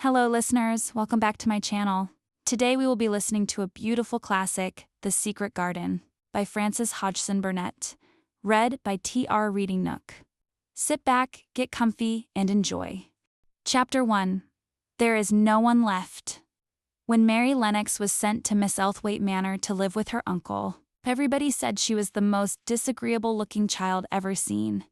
Hello listeners, welcome back to my channel. Today we will be listening to a beautiful classic, The Secret Garden, by Frances Hodgson Burnett, read by T.R. Reading Nook. Sit back, get comfy, and enjoy. Chapter 1. There is no one left. When Mary Lennox was sent to Miss Elthwaite Manor to live with her uncle, everybody said she was the most disagreeable-looking child ever seen.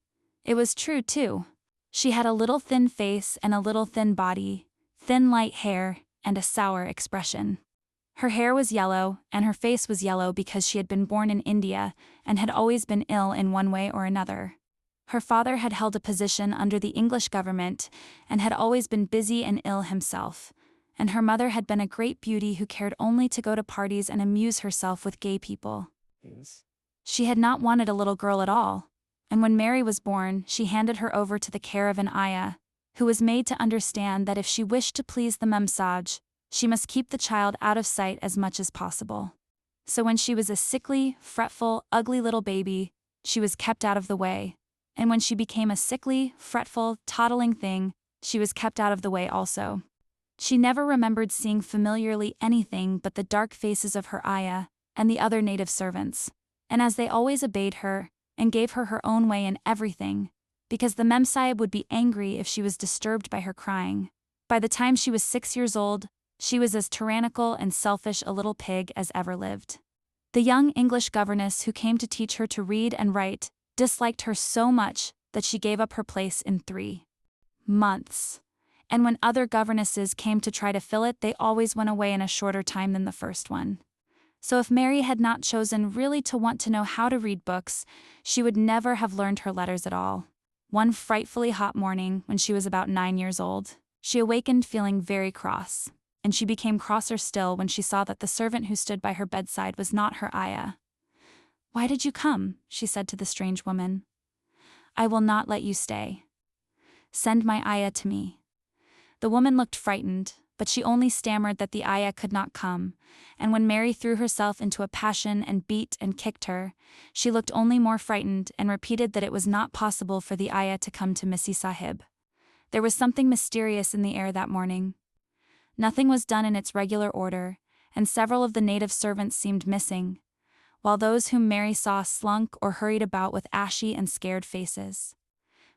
It was true, too. She had a little thin face and a little thin body, thin light hair, and a sour expression. Her hair was yellow, and her face was yellow because she had been born in India and had always been ill in one way or another. Her father had held a position under the English government and had always been busy and ill himself, and her mother had been a great beauty who cared only to go to parties and amuse herself with gay people. She had not wanted a little girl at all, and when Mary was born, she handed her over to the care of an ayah, who was made to understand that if she wished to please the memsaj, she must keep the child out of sight as much as possible. So when she was a sickly, fretful, ugly little baby, she was kept out of the way, and when she became a sickly, fretful, toddling thing, she was kept out of the way also. She never remembered seeing familiarly anything but the dark faces of her ayah and the other native servants, and as they always obeyed her and gave her her own way in everything, because the memsahib would be angry if she was disturbed by her crying. By the time she was 6 years old, she was as tyrannical and selfish a little pig as ever lived. The young English governess who came to teach her to read and write disliked her so much that she gave up her place in 3 months. And when other governesses came to try to fill it, they always went away in a shorter time than the first one. So if Mary had not chosen really to want to know how to read books, she would never have learned her letters at all. One frightfully hot morning, when she was about 9 years old, she awakened feeling very cross, and she became crosser still when she saw that the servant who stood by her bedside was not her ayah. "Why did you come?" she said to the strange woman. "I will not let you stay. Send my ayah to me." The woman looked frightened, but she only stammered that the ayah could not come, and when Mary threw herself into a passion and beat and kicked her, she looked only more frightened and repeated that it was not possible for the ayah to come to Missy Sahib. There was something mysterious in the air that morning. Nothing was done in its regular order, and several of the native servants seemed missing, while those whom Mary saw slunk or hurried about with ashy and scared faces.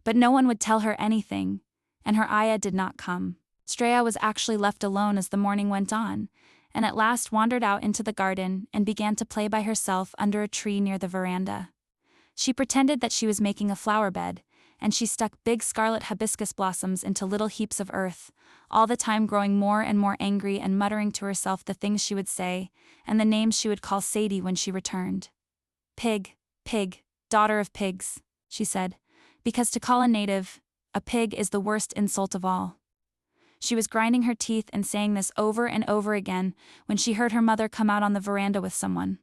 But no one would tell her anything, and her ayah did not come. Streya was actually left alone as the morning went on, and at last wandered out into the garden and began to play by herself under a tree near the veranda. She pretended that she was making a flower bed, and she stuck big scarlet hibiscus blossoms into little heaps of earth, all the time growing more and more angry and muttering to herself the things she would say, and the names she would call Sadie when she returned. "Pig, pig, daughter of pigs," she said, because to call a native a pig is the worst insult of all. She was grinding her teeth and saying this over and over again when she heard her mother come out on the veranda with someone.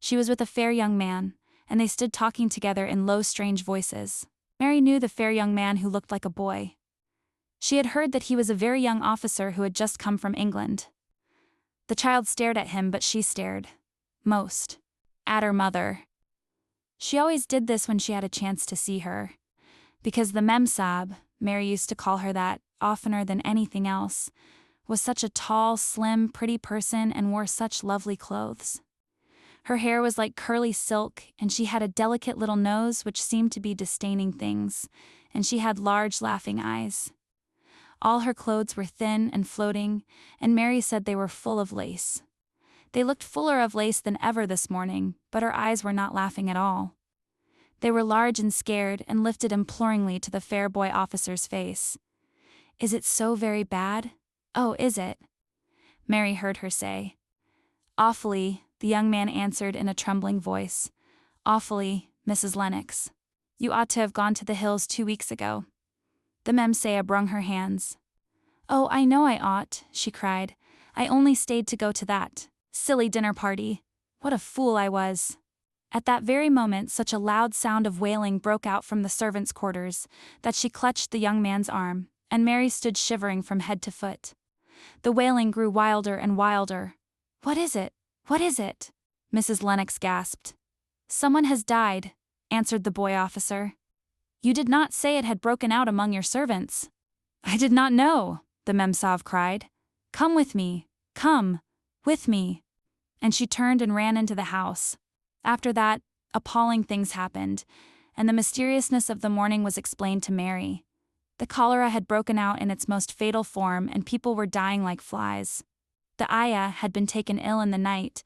She was with a fair young man, and they stood talking together in low, strange voices. Mary knew the fair young man who looked like a boy. She had heard that he was a very young officer who had just come from England. The child stared at him, but she stared most at her mother. She always did this when she had a chance to see her, because the memsahib, Mary used to call her that oftener than anything else, was such a tall, slim, pretty person and wore such lovely clothes. Her hair was like curly silk, and she had a delicate little nose which seemed to be disdaining things, and she had large laughing eyes. All her clothes were thin and floating, and Mary said they were full of lace. They looked fuller of lace than ever this morning, but her eyes were not laughing at all. They were large and scared and lifted imploringly to the fair boy officer's face. "Is it so very bad? Oh, is it?" Mary heard her say. "Awfully," the young man answered in a trembling voice. "Awfully, Mrs. Lennox. You ought to have gone to the hills 2 weeks ago." The memsahib wrung her hands. "Oh, I know I ought," she cried. "I only stayed to go to that silly dinner party. What a fool I was." At that very moment such a loud sound of wailing broke out from the servants' quarters that she clutched the young man's arm, and Mary stood shivering from head to foot. The wailing grew wilder and wilder. "What is it? What is it?" Mrs. Lennox gasped. "Someone has died," answered the boy officer. "You did not say it had broken out among your servants." "I did not know," the Memsav cried. "Come with me, come, with me." And she turned and ran into the house. After that, appalling things happened, and the mysteriousness of the morning was explained to Mary. The cholera had broken out in its most fatal form, and people were dying like flies. The ayah had been taken ill in the night,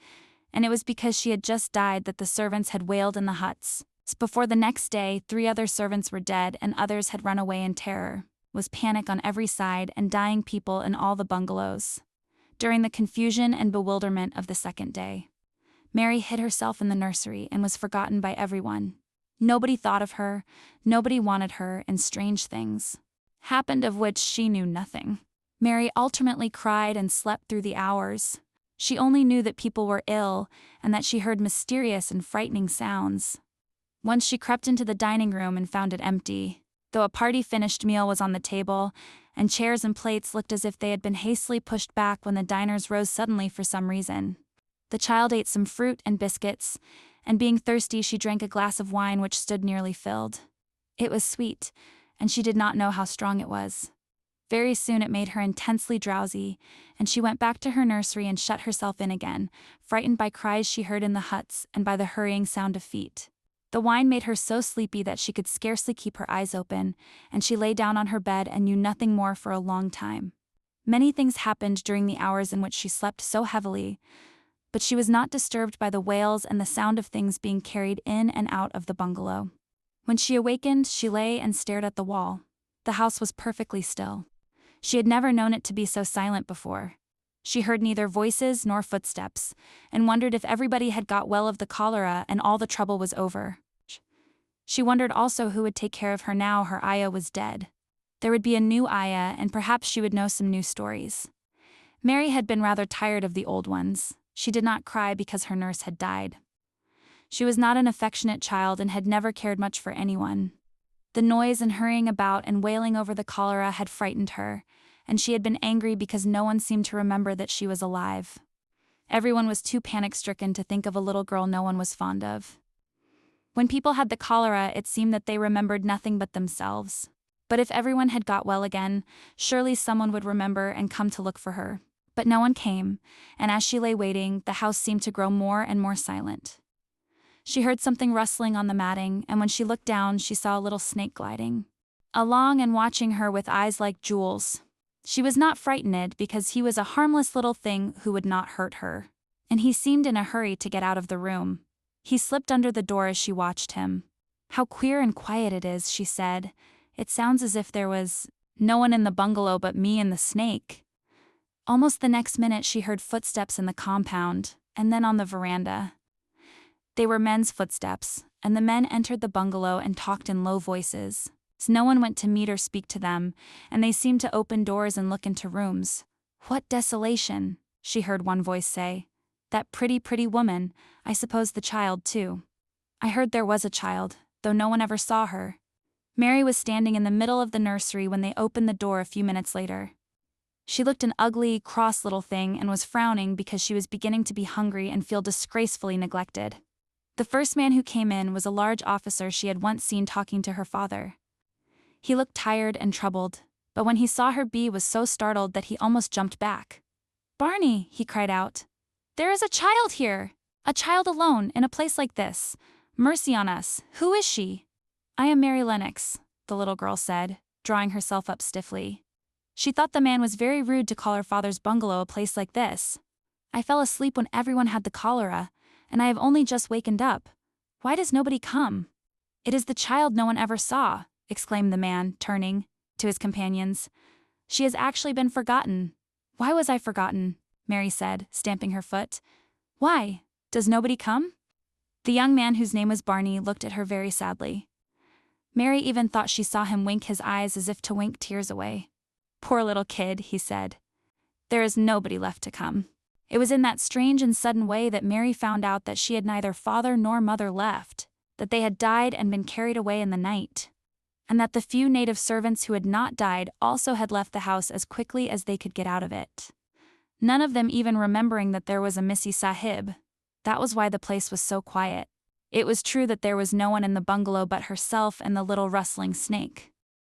and it was because she had just died that the servants had wailed in the huts. Before the next day, 3 other servants were dead and others had run away in terror. Was panic on every side and dying people in all the bungalows. During the confusion and bewilderment of the second day, Mary hid herself in the nursery and was forgotten by everyone. Nobody thought of her, nobody wanted her, and strange things happened of which she knew nothing. Mary alternately cried and slept through the hours. She only knew that people were ill and that she heard mysterious and frightening sounds. Once she crept into the dining room and found it empty, though a party-finished meal was on the table, and chairs and plates looked as if they had been hastily pushed back when the diners rose suddenly for some reason. The child ate some fruit and biscuits, and being thirsty she drank a glass of wine which stood nearly filled. It was sweet, and she did not know how strong it was. Very soon it made her intensely drowsy, and she went back to her nursery and shut herself in again, frightened by cries she heard in the huts and by the hurrying sound of feet. The wine made her so sleepy that she could scarcely keep her eyes open, and she lay down on her bed and knew nothing more for a long time. Many things happened during the hours in which she slept so heavily, but she was not disturbed by the wails and the sound of things being carried in and out of the bungalow. When she awakened, she lay and stared at the wall. The house was perfectly still. She had never known it to be so silent before. She heard neither voices nor footsteps, and wondered if everybody had got well of the cholera and all the trouble was over. She wondered also who would take care of her now her ayah was dead. There would be a new ayah, and perhaps she would know some new stories. Mary had been rather tired of the old ones. She did not cry because her nurse had died. She was not an affectionate child and had never cared much for anyone. The noise and hurrying about and wailing over the cholera had frightened her, and she had been angry because no one seemed to remember that she was alive. Everyone was too panic-stricken to think of a little girl no one was fond of. When people had the cholera, it seemed that they remembered nothing but themselves. But if everyone had got well again, surely someone would remember and come to look for her. But no one came, and as she lay waiting, the house seemed to grow more and more silent. She heard something rustling on the matting, and when she looked down, she saw a little snake gliding along and watching her with eyes like jewels. She was not frightened because he was a harmless little thing who would not hurt her, and he seemed in a hurry to get out of the room. He slipped under the door as she watched him. "How queer and quiet it is," she said. "It sounds as if there was no one in the bungalow but me and the snake." Almost the next minute she heard footsteps in the compound, and then on the veranda. They were men's footsteps, and the men entered the bungalow and talked in low voices. No one went to meet or speak to them, and they seemed to open doors and look into rooms. "What desolation," she heard one voice say. "That pretty, pretty woman, I suppose the child too." "I heard there was a child, though no one ever saw her." Mary was standing in the middle of the nursery when they opened the door a few minutes later. She looked an ugly, cross little thing and was frowning because she was beginning to be hungry and feel disgracefully neglected. The first man who came in was a large officer she had once seen talking to her father. He looked tired and troubled, but when he saw her was so startled that he almost jumped back. "Barney," he cried out. "There is a child here! A child alone, in a place like this. Mercy on us, who is she?" "I am Mary Lennox," the little girl said, drawing herself up stiffly. She thought the man was very rude to call her father's bungalow a place like this. "I fell asleep when everyone had the cholera, and I have only just wakened up. Why does nobody come?" "It is the child no one ever saw," exclaimed the man, turning to his companions. "She has actually been forgotten." "Why was I forgotten?" Mary said, stamping her foot. "Why? Does nobody come?" The young man, whose name was Barney, looked at her very sadly. Mary even thought she saw him wink his eyes as if to wink tears away. "Poor little kid," he said. "There is nobody left to come." It was in that strange and sudden way that Mary found out that she had neither father nor mother left, that they had died and been carried away in the night, and that the few native servants who had not died also had left the house as quickly as they could get out of it. None of them even remembering that there was a Missy Sahib. That was why the place was so quiet. It was true that there was no one in the bungalow but herself and the little rustling snake.